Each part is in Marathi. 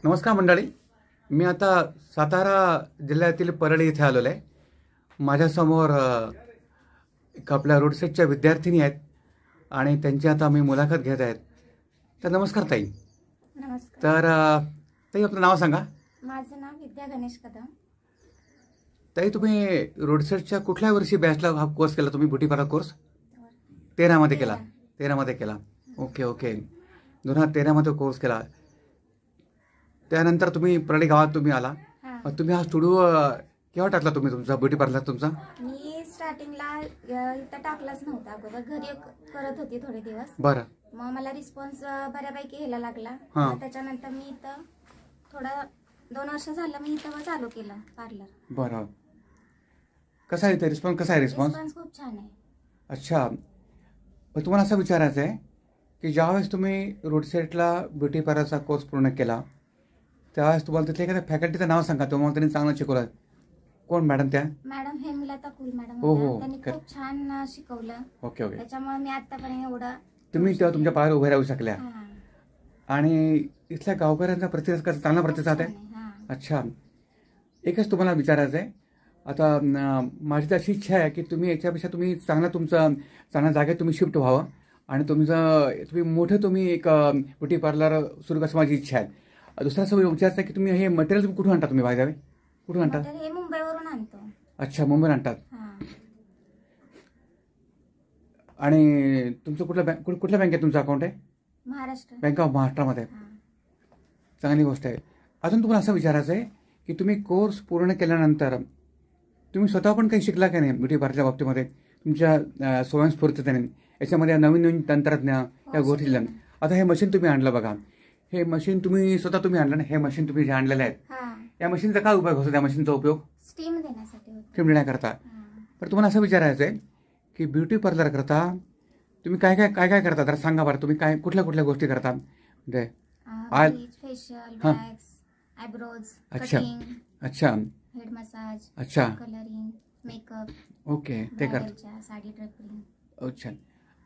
नमस्कार मंडळी. मी आता सातारा जिल्ह्यातील परळी इथे आलेलो आहे. माझ्यासमोर एक आपल्या रोड सेटच्या विद्यार्थिनी आहेत आणि त्यांची आता मी मुलाखत घेत आहेत. तर नमस्कार ताई. नमस्कार. तर ताई आपलं नाव सांगा. माझं नाव विद्या गणेश कदम. ताई तुम्ही रोड सेटच्या कुठल्या वर्षी बॅचला हा कोर्स केला तुम्ही? ब्युटी पार्लर कोर्स 13मध्ये केला. 13मध्ये केला. Okay okay. 2013मध्ये कोर्स केला. त्यानंतर तुम्ही परळी गावात तुम्ही आला. तुम्ही हा स्टुडिओ केव्हा टाकला तुम्ही तुमचा ब्युटी पार्लर तुमचा? मी स्टार्टिंगला इथं टाकलाच नव्हता. अगोदर घरी करत होती थोडे दिवस. बरं. मग मला रिस्पॉन्स बऱ्यापैकी यायला लागला. त्याच्यानंतर मी इथं थोडं 2 वर्ष झालं मी इथं चालू केलं पार्लर. बरं. कसा आहे ते रिस्पॉन्स? कसा आहे रिस्पॉन्स? खूप छान आहे. अच्छा. पण तुम्हाला असं विचारायचं आहे की ज्यावेळेस तुम्ही रोड सेटला ब्युटी पार्लरचा कोर्स पूर्ण केला त्यावेळेस तुम्हाला तिथल्या एखाद्या फॅकल्टीचं नाव सांगा तुम्हाला त्यांनी चांगलं शिकवलं. कोण मॅडम त्या? मॅडम हेमलता कुल मॅडम. हो हो. त्यांनी खूप छान शिकवलं. Okay okay. त्याच्यामुळे मी आतापर्यंत एवढं तुम्ही तेव्हा तुमच्या पायावर उभे राहू शकल्या. आणि इथल्या गावकऱ्यांचा प्रतिसाद कसा? चांगला प्रतिसाद आहे. अच्छा. एकच तुम्हाला विचारायचं आहे. आता माझी अशी इच्छा आहे की तुम्ही याच्यापेक्षा तुम्ही चांगल्या जागेत तुम्ही शिफ्ट व्हावं आणि तुम्ही मोठं तुम्ही एक ब्युटी पार्लर सुरू करायची माझी इच्छा आहे. दुसरा असं विचारायचं की तुम्ही हे मटेरियल तुम्ही कुठून आणता? तुम्ही बाय कुठून आणता? हे मुंबईवरून आणतो. अच्छा, मुंबईत आणतात. आणि तुमचं कुठल्या बँकेत तुमचं अकाउंट आहे? महाराष्ट्र. बँक ऑफ महाराष्ट्रामध्ये. चांगली गोष्ट आहे. अजून तुम्हाला असं विचारायचं आहे की तुम्ही कोर्स पूर्ण केल्यानंतर तुम्ही स्वतः पण काही शिकला का नाही ब्युटी पार्लरच्या बाबतीमध्ये तुमच्या स्वयंस्फूर्तीने याच्यामध्ये नवीन नवीन तंत्रज्ञान या गोष्टी? आता हे मशीन तुम्ही आणलं बघा. हे मशीन स्वतः तुम्ही आणलं ना? हे मशीन तुम्ही जे आणलेलं आहेत या मशीनचा काय उपयोग होतो? त्या मशीनचा उपयोग स्टीम देण्यासाठी. स्टीम देण्याकरता. पण तुम्हाला असं विचारायचं आहे की ब्युटी पार्लर करता तुम्ही काय करता? जरा सांगा बरं. तुम्ही कुठल्या गोष्टी करता? म्हणजे फेशियल, वॅक्स, आयब्रोज, कटिंग, अच्छा, हेड मसाज, अच्छा, कलरिंग, मेकअप. ओके. ते करता. साडी ड्रेपिंग. अच्छा.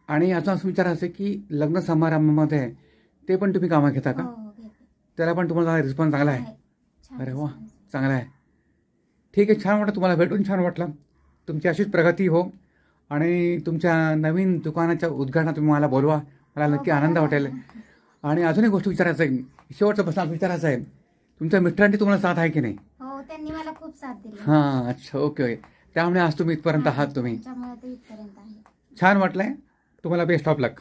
आणि अजून असं विचारायचं की लग्न समारंभामध्ये ते पण तुम्ही कामं घेता का? त्याला पण तुम्हाला रिस्पॉन्स चांगला आहे? अरे वा, चांगला आहे. ठीक आहे. छान वाटलं. तुम्हाला भेटून छान वाटलं. तुमची अशीच प्रगती हो आणि तुमच्या नवीन दुकानाच्या उद्घाटनात तुम्ही मला बोलवा. मला नक्की आनंद वाटेल. आणि अजून एक गोष्ट विचारायचं आहे. शेवटचा प्रश्न विचारायचा आहे. तुमच्या मित्रांची तुम्हाला साथ आहे की नाही? हो, त्यांनी मला खूप साथ दिली. हां. अच्छा. Okay okay. त्यामुळे आज तुम्ही इथपर्यंत आहात. तुम्ही छान वाटलंय. तुम्हाला बेस्ट ऑफ लक.